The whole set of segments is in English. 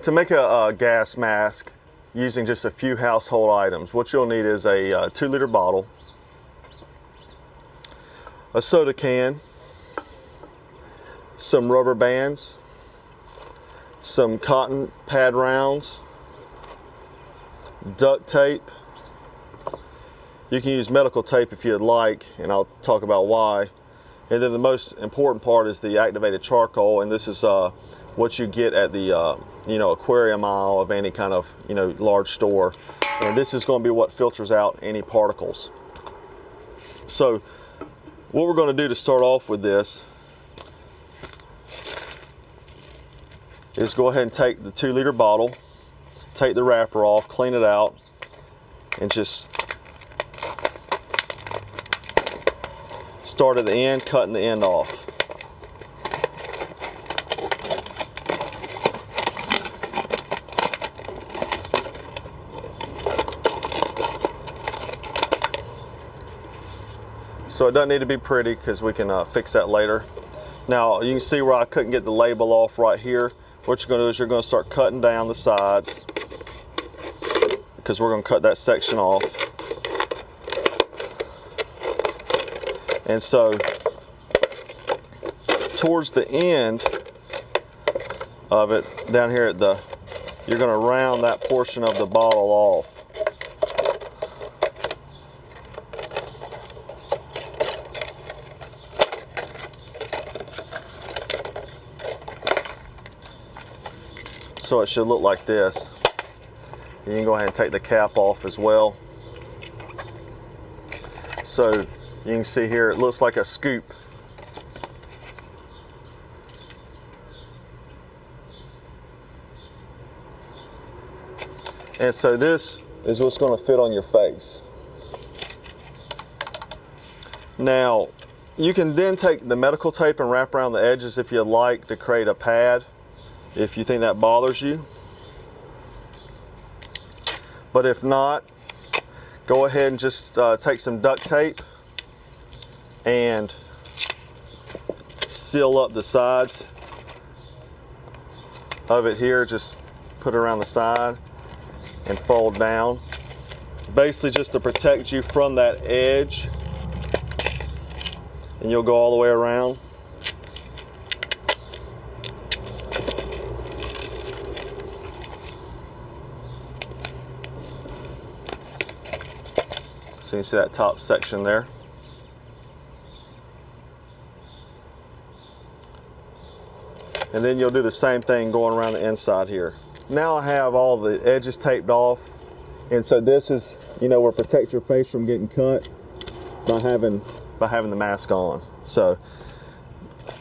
To make a gas mask using just a few household items, what you'll need is a 2-liter bottle, a soda can, some rubber bands, some cotton pad rounds, duct tape. You can use medical tape if you'd like, and I'll talk about why. And then the most important part is the activated charcoal, and this is what you get at the aquarium aisle of any kind of large store. And this is going to be what filters out any particles. So what we're going to do to start off with this is go ahead and take the 2-liter bottle, take the wrapper off, clean it out, and just start at the end, cutting the end off. So it doesn't need to be pretty because we can fix that later. Now you can see where I couldn't get the label off right here. What you're going to do is you're going to start cutting down the sides because we're going to cut that section off. And so towards the end of it, down here at you're going to round that portion of the bottle off. So it should look like this. You can go ahead and take the cap off as well. So you can see here it looks like a scoop. And so this is what's going to fit on your face. Now you can then take the medical tape and wrap around the edges if you'd like to create a pad, if you think that bothers you. But if not, go ahead and just take some duct tape and seal up the sides of it here. Just put it around the side and fold down, basically just to protect you from that edge, and you'll go all the way around. So you can see that top section there. And then you'll do the same thing going around the inside here. Now I have all the edges taped off, and so this is, where protect your face from getting cut by having the mask on. So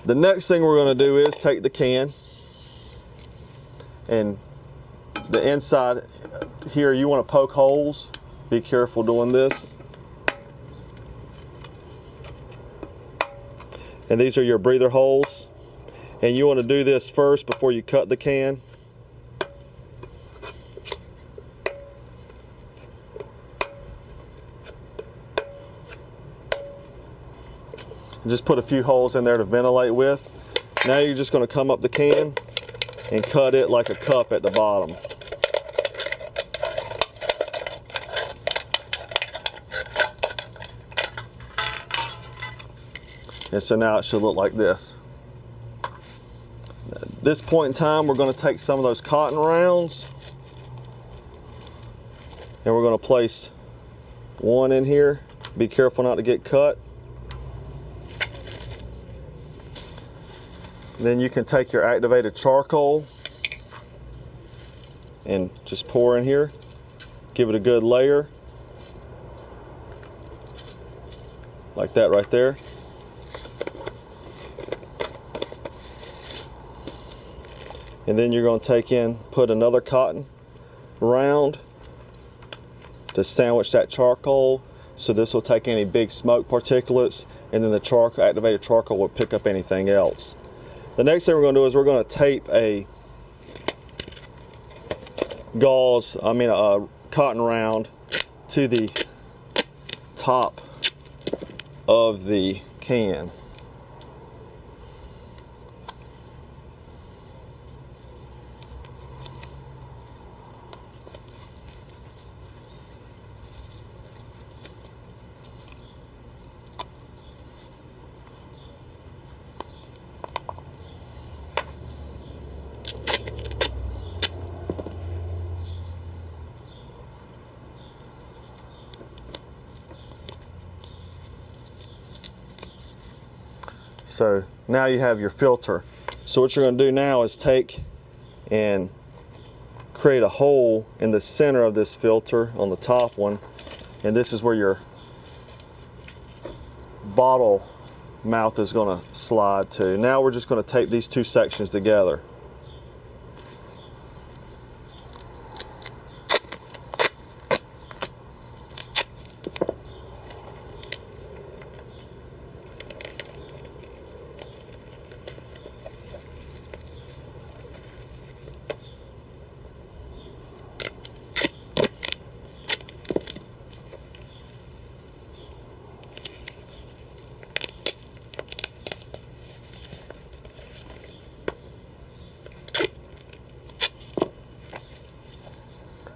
the next thing we're going to do is take the can, and the inside here you want to poke holes. Be careful doing this. And these are your breather holes. And you want to do this first before you cut the can. And just put a few holes in there to ventilate with. Now you're just going to come up the can and cut it like a cup at the bottom. And so now it should look like this. At this point in time, we're going to take some of those cotton rounds and we're going to place one in here. Be careful not to get cut. Then you can take your activated charcoal and just pour in here. Give it a good layer. Like that right there. And then you're going to put another cotton round to sandwich that charcoal. So this will take any big smoke particulates, and then the activated charcoal will pick up anything else. The next thing we're going to do is we're going to tape a cotton round to the top of the can. So now you have your filter. So what you're going to do now is take and create a hole in the center of this filter on the top one, and this is where your bottle mouth is going to slide to. Now we're just going to tape these two sections together.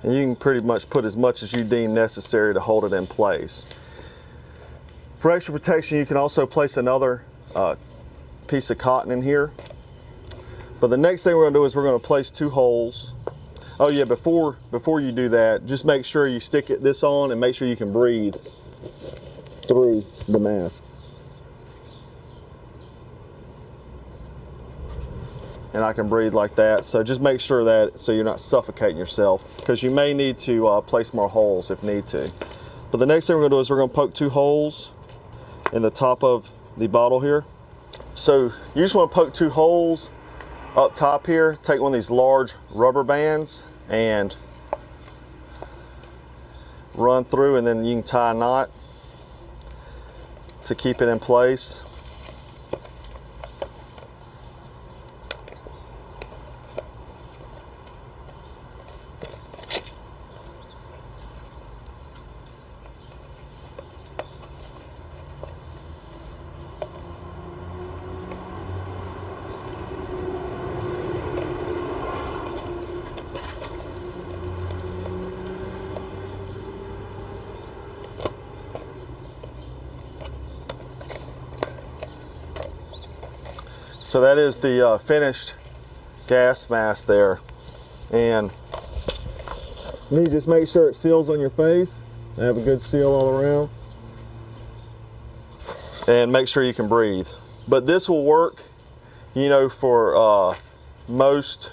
And you can pretty much put as much as you deem necessary to hold it in place. For extra protection, you can also place another piece of cotton in here. But the next thing we're going to do is we're going to place two holes. Oh yeah, before you do that, just make sure you stick this on and make sure you can breathe through the mask. And I can breathe like that, so just make sure that so you're not suffocating yourself, because you may need to place more holes if need to. But the next thing we're going to do is we're going to poke two holes in the top of the bottle here. So you just want to poke two holes up top here. Take one of these large rubber bands and run through, and then you can tie a knot to keep it in place. So that is the finished gas mask there, and you just make sure it seals on your face. Have a good seal all around, and make sure you can breathe. But this will work, you know, for most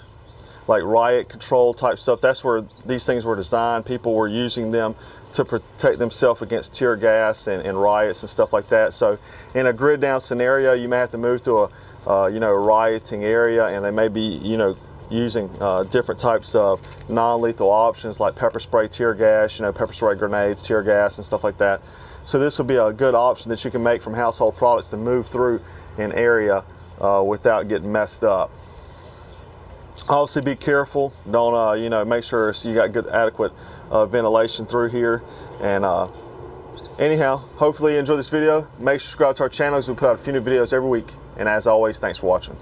like riot control type stuff. That's where these things were designed. People were using them to protect themselves against tear gas and riots and stuff like that. So in a grid down scenario, you may have to move to a rioting area, and they may be, using different types of non-lethal options like pepper spray, tear gas, pepper spray grenades, tear gas, and stuff like that. So this will be a good option that you can make from household products to move through an area without getting messed up. Obviously, be careful. Don't, make sure you got good, adequate ventilation through here. And anyhow, hopefully you enjoyed this video. Make sure to subscribe to our channel, as we put out a few new videos every week. And as always, thanks for watching.